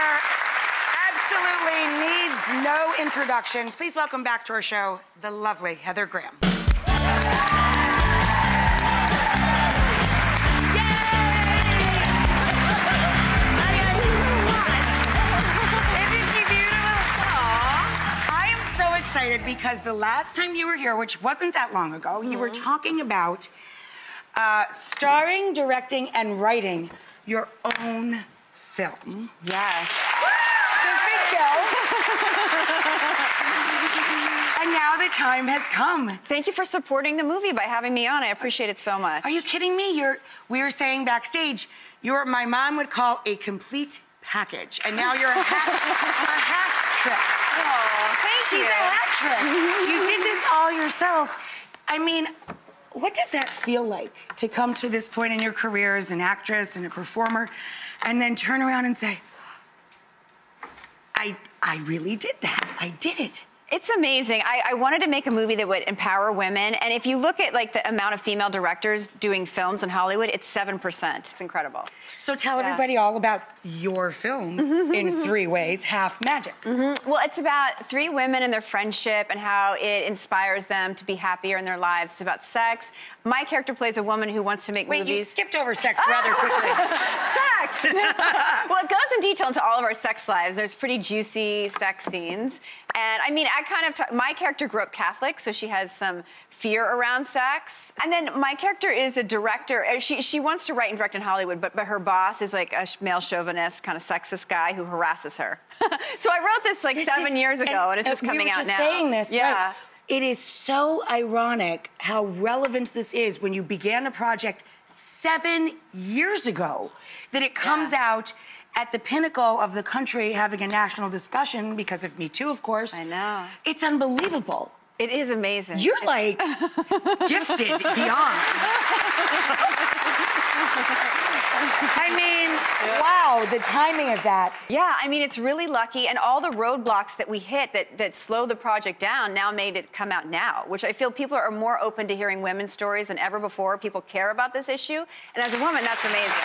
star absolutely needs no introduction. Please welcome back to our show, the lovely Heather Graham. Excited because the last time you were here, which wasn't that long ago, you were talking about starring, directing, and writing your own film. Yes. And now the time has come. Thank you for supporting the movie by having me on. I appreciate it so much. Are you kidding me? We were saying backstage, my mom would call a complete package, and now you're a hat trick. Oh, thank you. She's a hat trick. You did this all yourself. I mean, what does that feel like to come to this point in your career as an actress and a performer and then turn around and say, I really did that. I did it. It's amazing. I wanted to make a movie that would empower women, and if you look at like the amount of female directors doing films in Hollywood, it's 7%. It's incredible. So tell everybody all about your film in 3 ways, half magic. Well, it's about 3 women and their friendship and how it inspires them to be happier in their lives. It's about sex. My character plays a woman who wants to make movies. Wait, you skipped over sex rather quickly. Sex! Well, it goes in detail into all of our sex lives. There's pretty juicy sex scenes. And I mean, my character grew up Catholic, so she has some fear around sex. And then my character is a director. She wants to write and direct in Hollywood, but her boss is like a male chauvinist, kind of sexist guy who harasses her. So I wrote this like 7 years ago, and it's just coming out now. We were just saying this, yeah. Right? It is so ironic how relevant this is when you began a project 7 years ago, that it comes out at the pinnacle of the country having a national discussion because of Me Too, of course. I know. It's unbelievable. It is amazing. You're like gifted beyond. I mean, wow, the timing of that. Yeah, I mean, it's really lucky, and all the roadblocks that we hit that slow the project down now made it come out now, which I feel people are more open to hearing women's stories than ever before. People care about this issue, and as a woman, that's amazing.